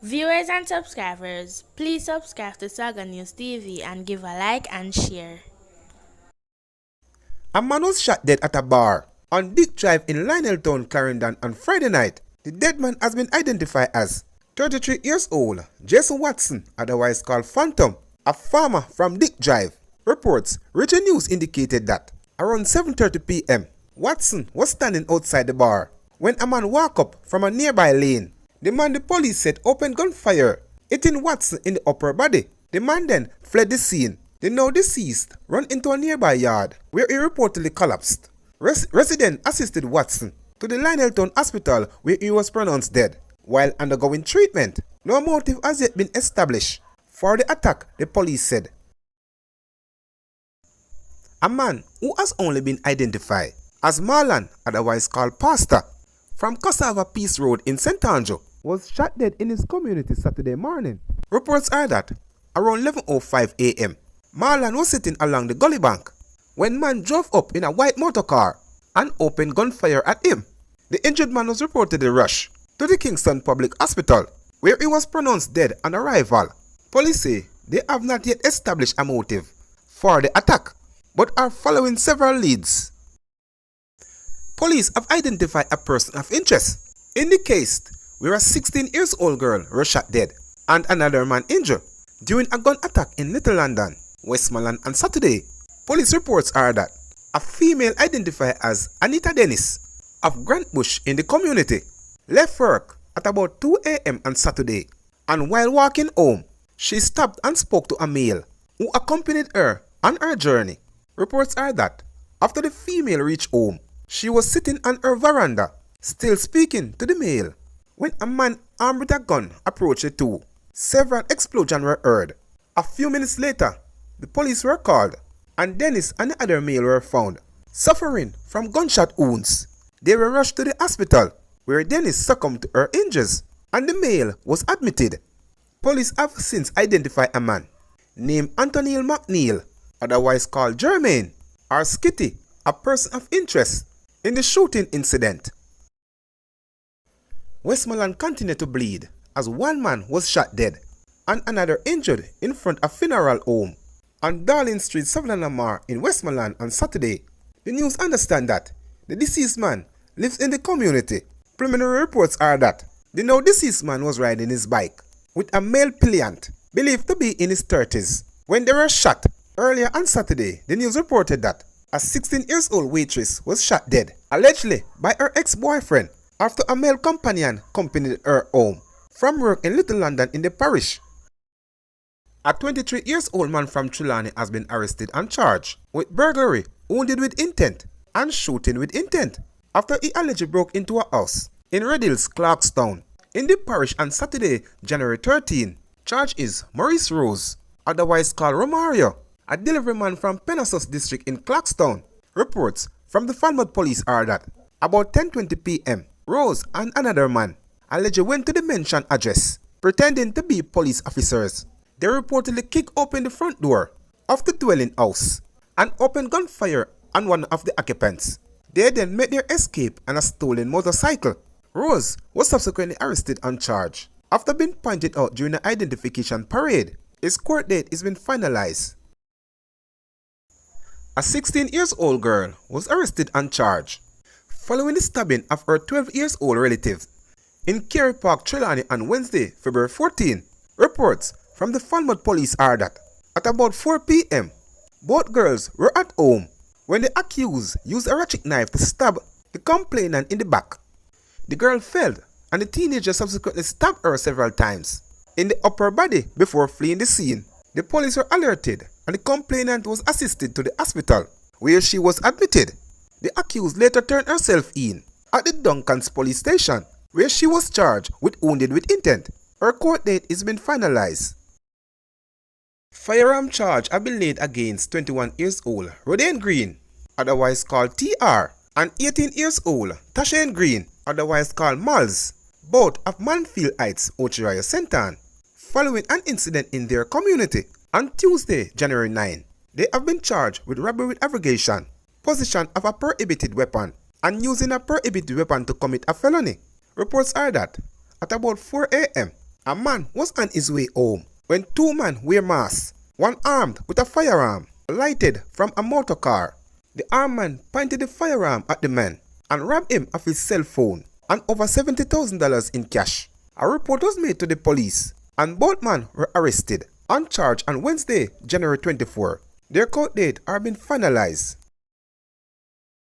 Viewers and subscribers, please subscribe to Saga News TV and give a like and share. A man was shot dead at a bar on Dick Drive in Lioneltown, Clarendon on Friday night. The dead man has been identified as 33 years old Jason Watson, otherwise called Phantom, a farmer from Dick Drive. Reports reaching news indicated that around 7:30 p.m., Watson was standing outside the bar when a man walked up from a nearby lane. The man, the police said, opened gunfire, hitting Watson in the upper body. The man then fled the scene. The now deceased ran into a nearby yard where he reportedly collapsed. Residents assisted Watson to the Lioneltown hospital where he was pronounced dead while undergoing treatment. No motive has yet been established for the attack, the police said. A man who has only been identified as Marlon, otherwise called Pastor, from Cassava Peace Road in St. Andrew, was shot dead in his community Saturday morning. Reports are that around 11:05 a.m., Marlon was sitting along the gully bank when man drove up in a white motor car and opened gunfire at him. The injured man was reportedly rushed to the Kingston Public Hospital, where he was pronounced dead on arrival. Police say they have not yet established a motive for the attack, but are following several leads. Police have identified a person of interest in the case where a 16-year-old girl was shot dead and another man injured during a gun attack in Little London, Westmoreland on Saturday. Police reports are that a female identified as Anita Dennis of Grant Bush in the community left work at about 2 a.m. on Saturday, and while walking home, she stopped and spoke to a male who accompanied her on her journey. Reports are that after the female reached home, she was sitting on her veranda, still speaking to the male, when a man armed with a gun approached the two. Several explosions were heard. A few minutes later, the police were called, and Dennis and the other male were found, suffering from gunshot wounds. They were rushed to the hospital, where Dennis succumbed to her injuries, and the male was admitted. Police have since identified a man named Anthony McNeil, otherwise called Jermaine, or Skitty, a person of interest in the shooting incident. Westmoreland continued to bleed as one man was shot dead and another injured in front of a funeral home on Darling Street, Southern Lamar in Westmoreland on Saturday. The news understand that the deceased man lives in the community. Preliminary reports are that the now deceased man was riding his bike with a male pliant believed to be in his 30s when they were shot. Earlier on Saturday, the news reported that a 16-year-old waitress was shot dead, allegedly by her ex-boyfriend, after a male companion accompanied her home from work in Little London in the parish. A 23-year-old man from Trelawney has been arrested and charged with burglary, wounded with intent, and shooting with intent after he allegedly broke into a house in Red Hills, Clarkstown, in the parish on Saturday, January 13. Charge is Maurice Rose, otherwise called Romario, a delivery man from Penasos district in Clarkstown. Reports from the Falmouth police are that about 10:20 p.m., Rose and another man allegedly went to the mentioned address, pretending to be police officers. They reportedly kicked open the front door of the dwelling house and opened gunfire on one of the occupants. They then made their escape on a stolen motorcycle. Rose was subsequently arrested and charged after being pointed out during the identification parade. His court date has been finalized. A 16-year-old girl was arrested and charged following the stabbing of her 12-year-old relative in Kerry Park, Trelawney on Wednesday, February 14. Reports from the Falmouth police are that at about 4 p.m., both girls were at home when the accused used a ratchet knife to stab the complainant in the back. The girl fell and the teenager subsequently stabbed her several times in the upper body before fleeing the scene. The police were alerted and the complainant was assisted to the hospital where she was admitted. The accused later turned herself in at the Duncans police station where she was charged with wounded with intent. Her court date has been finalized. Firearm charge have been laid against 21-year-old Rodan Green, otherwise called TR, and 18-year-old Tashain Green, otherwise called Malls, both of Manfield Heights, Ochiraya, St. Ann, following an incident in their community on Tuesday, January 9. They have been charged with robbery with abrogation, possession of a prohibited weapon, and using a prohibited weapon to commit a felony. Reports are that at about 4 a.m., A man was on his way home when two men wear masks, one armed with a firearm, lighted from a motor car. The armed man pointed the firearm at the man and robbed him of his cell phone and over $70,000 in cash. A report was made to the police and both men were arrested and charged on Wednesday, January 24. Their court date are being finalized.